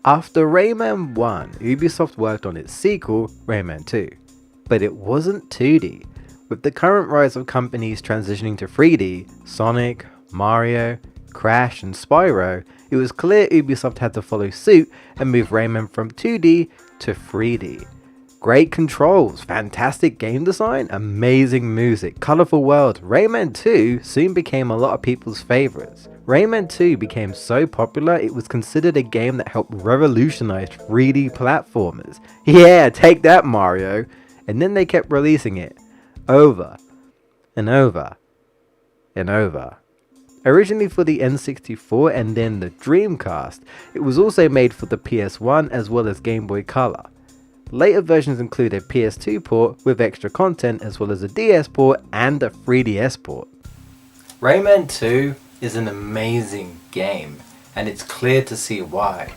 After Rayman 1, Ubisoft worked on its sequel, Rayman 2. But it wasn't 2D. With the current rise of companies transitioning to 3D, Sonic, Mario, Crash and Spyro, it was clear Ubisoft had to follow suit and move Rayman from 2D to 3D. Great controls, fantastic game design, amazing music, colourful world, Rayman 2 soon became a lot of people's favourites. Rayman 2 became so popular it was considered a game that helped revolutionize 3D platformers. Yeah, take that Mario! And then they kept releasing it, over, and over, and over. Originally for the N64 and then the Dreamcast, it was also made for the PS1 as well as Game Boy Color. Later versions include a PS2 port with extra content as well as a DS port and a 3DS port. Rayman 2 is an amazing game, and it's clear to see why.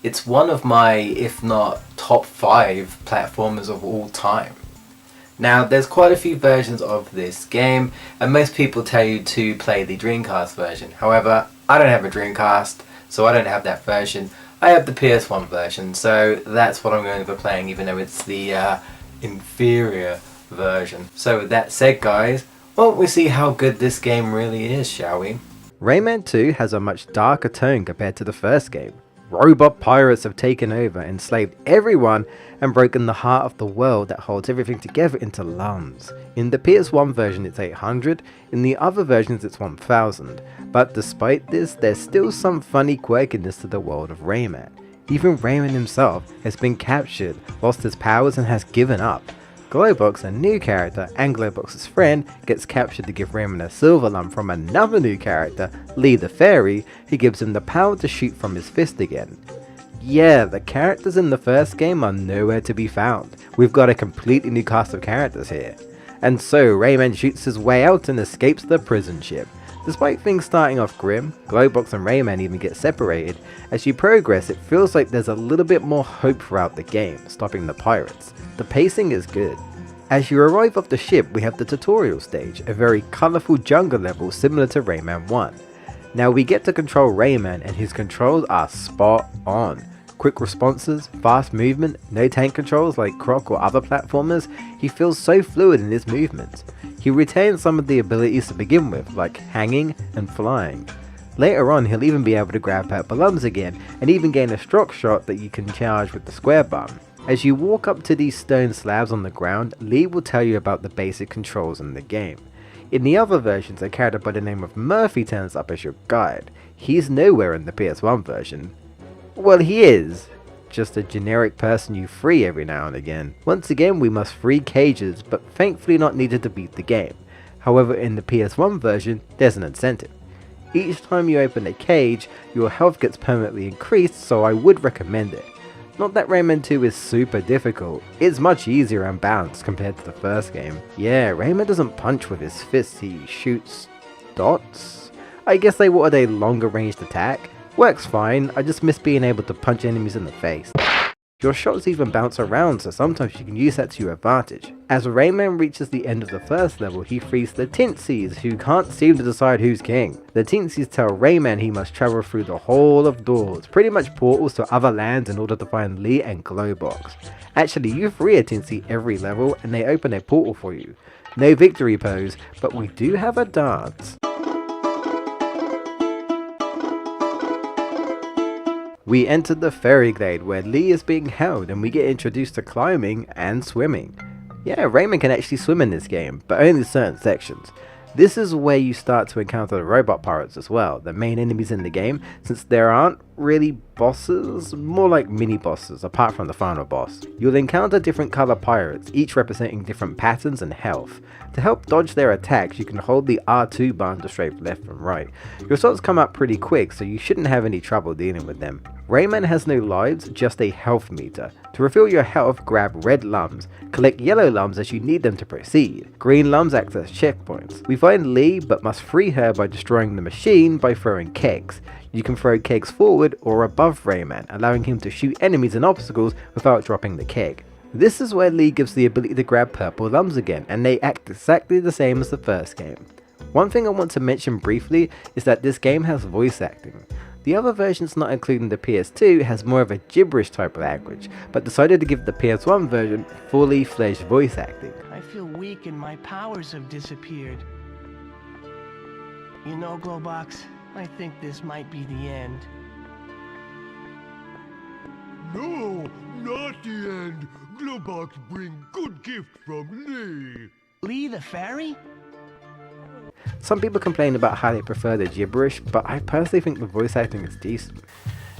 It's one of my, if not top 5 platformers of all time. Now, there's quite a few versions of this game, and most people tell you to play the Dreamcast version. However, I don't have a Dreamcast, so I don't have that version. I have the PS1 version, so that's what I'm going to be playing, even though it's the inferior version. So with that said, guys, won't we see how good this game really is, shall we? Rayman 2 has a much darker tone compared to the first game. Robot pirates have taken over, enslaved everyone, and broken the heart of the world that holds everything together into lumps. In the PS1 version it's 800, in the other versions it's 1000, but despite this, there's still some funny quirkiness to the world of Rayman. Even Rayman himself has been captured, lost his powers and has given up. Glowbox, a new character, and Glowbox's friend, gets captured to give Rayman a silver lump from another new character, Lee the Fairy, who gives him the power to shoot from his fist again. Yeah, the characters in the first game are nowhere to be found. We've got a completely new cast of characters here. And so Rayman shoots his way out and escapes the prison ship. Despite things starting off grim, Glowbox and Rayman even get separated. As you progress, it feels like there's a little bit more hope throughout the game, stopping the pirates. The pacing is good. As you arrive off the ship, we have the tutorial stage, a very colourful jungle level similar to Rayman 1. Now we get to control Rayman and his controls are spot on. Quick responses, fast movement, no tank controls like Croc or other platformers, he feels so fluid in his movements. He retains some of the abilities to begin with, like hanging and flying. Later on he'll even be able to grab purple lumps again, and even gain a stroke shot that you can charge with the square button. As you walk up to these stone slabs on the ground, Lee will tell you about the basic controls in the game. In the other versions, a character by the name of Murphy turns up as your guide. He's nowhere in the PS1 version. Well, he is, just a generic person you free every now and again. Once again we must free cages, but thankfully not needed to beat the game. However, in the PS1 version, there's an incentive. Each time you open a cage, your health gets permanently increased, so I would recommend it. Not that Rayman 2 is super difficult, it's much easier and balanced compared to the first game. Yeah, Rayman doesn't punch with his fists, he shoots dots? I guess they wanted a longer ranged attack. Works fine, I just miss being able to punch enemies in the face. Your shots even bounce around, so sometimes you can use that to your advantage. As Rayman reaches the end of the first level, he frees the Tintsies, who can't seem to decide who's king. The Tintsies tell Rayman he must travel through the Hall of Doors, pretty much portals to other lands in order to find Lee and Glowbox. Actually, you free a Tintsie every level and they open a portal for you. No victory pose, but we do have a dance. We enter the Fairy Glade where Lee is being held and we get introduced to climbing and swimming. Yeah, Rayman can actually swim in this game, but only certain sections. This is where you start to encounter the robot pirates as well, the main enemies in the game, since there aren't really bosses, more like mini bosses apart from the final boss. You'll encounter different color pirates, each representing different patterns and health. To help dodge their attacks, you can hold the R2 button to strafe left and right. Your shots come up pretty quick, so you shouldn't have any trouble dealing with them. Rayman has no lives, just a health meter. To refill your health, grab red lumps. Collect yellow lumps as you need them to proceed. Green lumps act as checkpoints. We find Lee, but must free her by destroying the machine by throwing kegs. You can throw kegs forward or above Rayman, allowing him to shoot enemies and obstacles without dropping the keg. This is where Lee gives the ability to grab purple lumps again, and they act exactly the same as the first game. One thing I want to mention briefly is that this game has voice acting. The other versions not including the PS2 has more of a gibberish type of language, but decided to give the PS1 version fully fledged voice acting. I feel weak and my powers have disappeared. You know, Glowbox, I think this might be the end. No, not the end. Glowbox bring good gift from Lee. Lee the fairy? Some people complain about how they prefer the gibberish, but I personally think the voice acting is decent.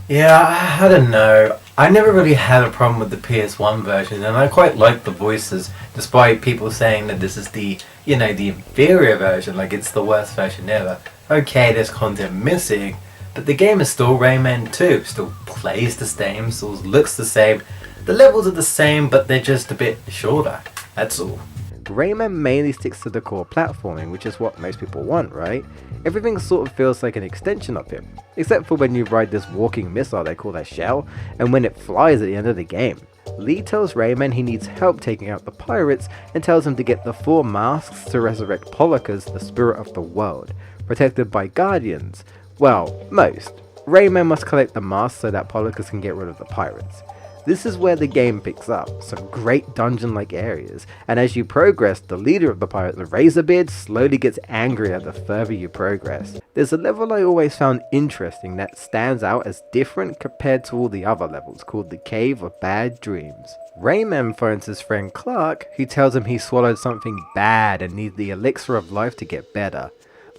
Yeah, I don't know. I never really had a problem with the PS1 version, and I quite like the voices, despite people saying that this is the inferior version, like it's the worst version ever. Okay, there's content missing, but the game is still Rayman 2, still plays the same, still looks the same. The levels are the same, but they're just a bit shorter, that's all. Rayman mainly sticks to the core platforming, which is what most people want, right? Everything sort of feels like an extension of him, except for when you ride this walking missile they call a shell, and when it flies at the end of the game. Lee tells Rayman he needs help taking out the pirates, and tells him to get the 4 masks to resurrect Polycus, the spirit of the world, protected by guardians. Well, most. Rayman must collect the masks so that Polycus can get rid of the pirates. This is where the game picks up, some great dungeon-like areas, and as you progress, the leader of the pirates, the Razorbeard, slowly gets angrier the further you progress. There's a level I always found interesting that stands out as different compared to all the other levels, called the Cave of Bad Dreams. Rayman phones his friend Clark, who tells him he swallowed something bad and needs the elixir of life to get better.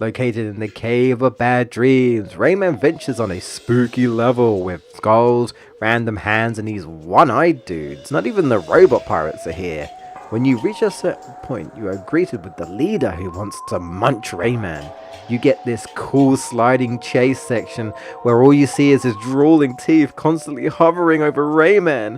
Located in the Cave of Bad Dreams, Rayman ventures on a spooky level with skulls, random hands, and these one-eyed dudes. Not even the robot pirates are here. When you reach a certain point, you are greeted with the leader who wants to munch Rayman. You get this cool sliding chase section where all you see is his drooling teeth constantly hovering over Rayman.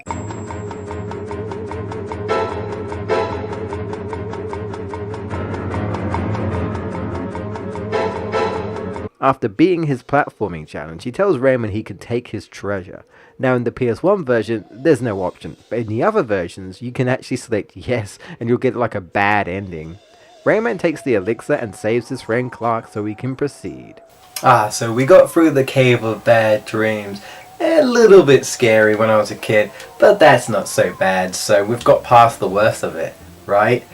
After beating his platforming challenge, he tells Rayman he can take his treasure. Now in the PS1 version, there's no option, but in the other versions, you can actually select yes, and you'll get like a bad ending. Rayman takes the elixir and saves his friend Clark so he can proceed. So we got through the Cave of Bad Dreams. A little bit scary when I was a kid, but that's not so bad, so we've got past the worst of it, right?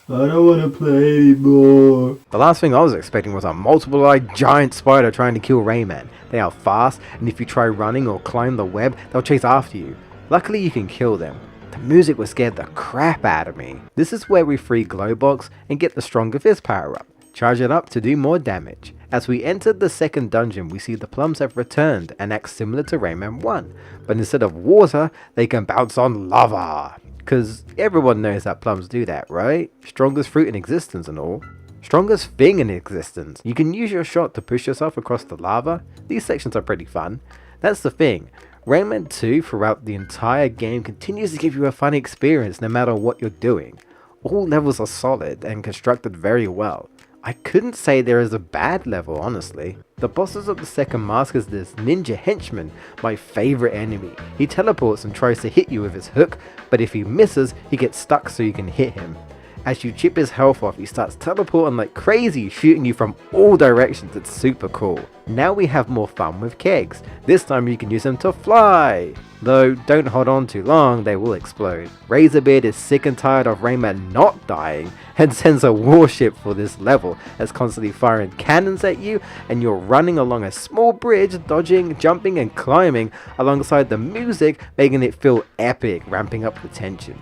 I don't want to play anymore. The last thing I was expecting was a multiple-eyed giant spider trying to kill Rayman. They are fast, and if you try running or climb the web, they'll chase after you. Luckily you can kill them. The music was scared the crap out of me. This is where we free Glowbox and get the Stronger Fist power up. Charge it up to do more damage. As we entered the second dungeon, we see the plums have returned and act similar to Rayman 1, but instead of water, they can bounce on lava. Cause everyone knows that plums do that, right? Strongest fruit in existence and all. Strongest thing in existence. You can use your shot to push yourself across the lava. These sections are pretty fun. That's the thing. Rayman 2 throughout the entire game continues to give you a fun experience no matter what you're doing. All levels are solid and constructed very well. I couldn't say there is a bad level, honestly. The bosses of the second mask is this ninja henchman, my favorite enemy. He teleports and tries to hit you with his hook, but if he misses, he gets stuck so you can hit him. As you chip his health off, he starts teleporting like crazy, shooting you from all directions. It's super cool. Now we have more fun with kegs. This time you can use them to fly. Though, don't hold on too long, they will explode. Razorbeard is sick and tired of Rayman not dying, and sends a warship for this level, that's constantly firing cannons at you, and you're running along a small bridge, dodging, jumping, and climbing alongside the music, making it feel epic, ramping up the tension.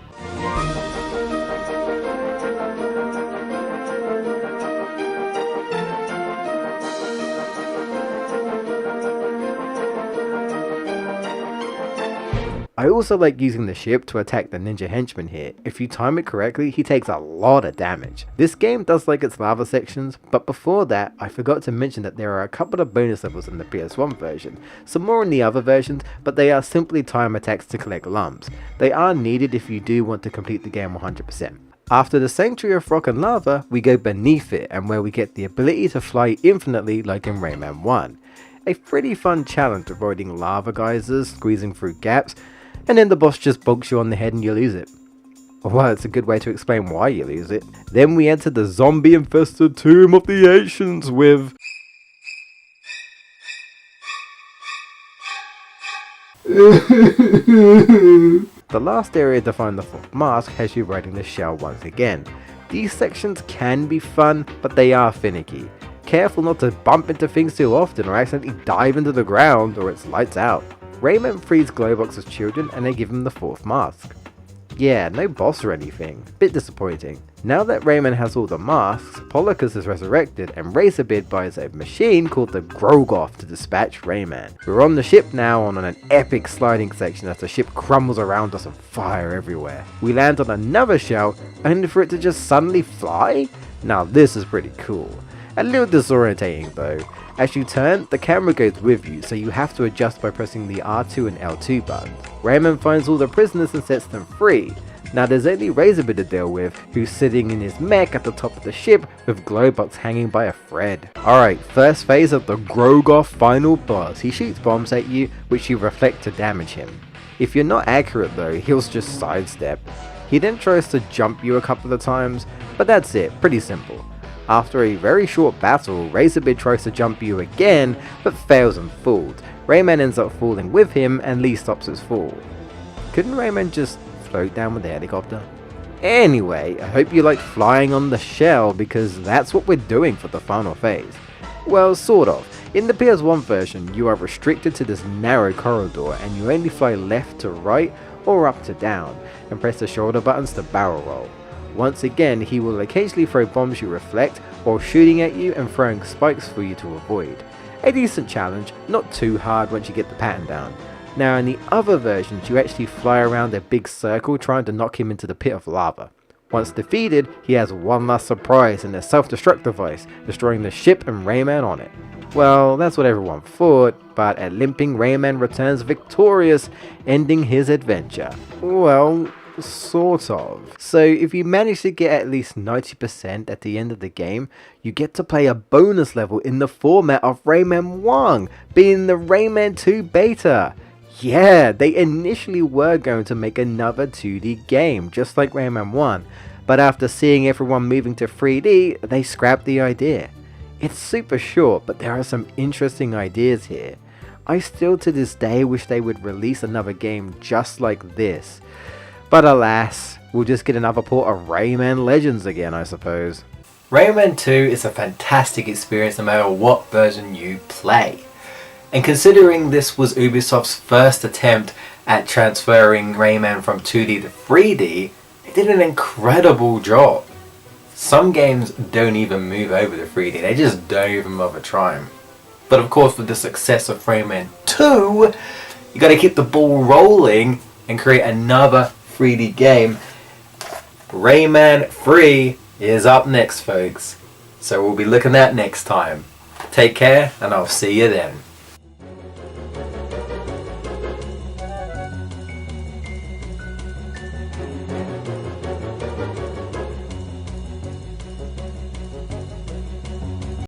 I also like using the ship to attack the ninja henchman here. If you time it correctly, he takes a lot of damage. This game does like its lava sections, but before that, I forgot to mention that there are a couple of bonus levels in the PS1 version. Some more in the other versions, but they are simply time attacks to collect lumps. They are needed if you do want to complete the game 100%. After the Sanctuary of Rock and Lava, we go beneath it, and where we get the ability to fly infinitely like in Rayman 1. A pretty fun challenge avoiding lava geysers, squeezing through gaps, and then the boss just bonks you on the head and you lose it. Well, it's a good way to explain why you lose it. Then we enter the zombie-infested Tomb of the Ancients with... The last area to find the fourth mask has you riding the shell once again. These sections can be fun, but they are finicky. Careful not to bump into things too often or accidentally dive into the ground or it's lights out. Rayman frees Glowbox's children and they give him the fourth mask. Yeah, no boss or anything. Bit disappointing. Now that Rayman has all the masks, Polycus is resurrected and Razorbeard buys a machine called the Grogoth to dispatch Rayman. We're on the ship now on an epic sliding section as the ship crumbles around us and fire everywhere. We land on another shell only for it to just suddenly fly? Now this is pretty cool. A little disorientating though. As you turn, the camera goes with you, so you have to adjust by pressing the R2 and L2 buttons. Rayman finds all the prisoners and sets them free. Now there's only Razorbeard to deal with, who's sitting in his mech at the top of the ship with Glowbox hanging by a thread. Alright, first phase of the Grogoth final boss. He shoots bombs at you, which you reflect to damage him. If you're not accurate though, he'll just sidestep. He then tries to jump you a couple of times, but that's it, pretty simple. After a very short battle, Razorbeard tries to jump you again, but fails and falls. Rayman ends up falling with him, and Lee stops his fall. Couldn't Rayman just float down with the helicopter? Anyway, I hope you liked flying on the shell, because that's what we're doing for the final phase. Well, sort of. In the PS1 version, you are restricted to this narrow corridor, and you only fly left to right, or up to down, and press the shoulder buttons to barrel roll. Once again, he will occasionally throw bombs you reflect, while shooting at you and throwing spikes for you to avoid. A decent challenge, not too hard once you get the pattern down. Now in the other versions, you actually fly around a big circle trying to knock him into the pit of lava. Once defeated, he has one last surprise in a self-destruct device, destroying the ship and Rayman on it. Well, that's what everyone thought, but a limping Rayman returns victorious, ending his adventure. Well, sort of. So if you manage to get at least 90% at the end of the game, you get to play a bonus level in the format of Rayman 1, being the Rayman 2 beta. Yeah, they initially were going to make another 2D game, just like Rayman 1, but after seeing everyone moving to 3D, they scrapped the idea. It's super short, but there are some interesting ideas here. I still to this day wish they would release another game just like this. But alas, we'll just get another port of Rayman Legends again, I suppose. Rayman 2 is a fantastic experience no matter what version you play. And considering this was Ubisoft's first attempt at transferring Rayman from 2D to 3D, they did an incredible job. Some games don't even move over to 3D, they just don't even bother trying. But of course with the success of Rayman 2, you gotta keep the ball rolling and create another 3D game. Rayman 3 is up next, folks. So we'll be looking at next time. Take care, and I'll see you then.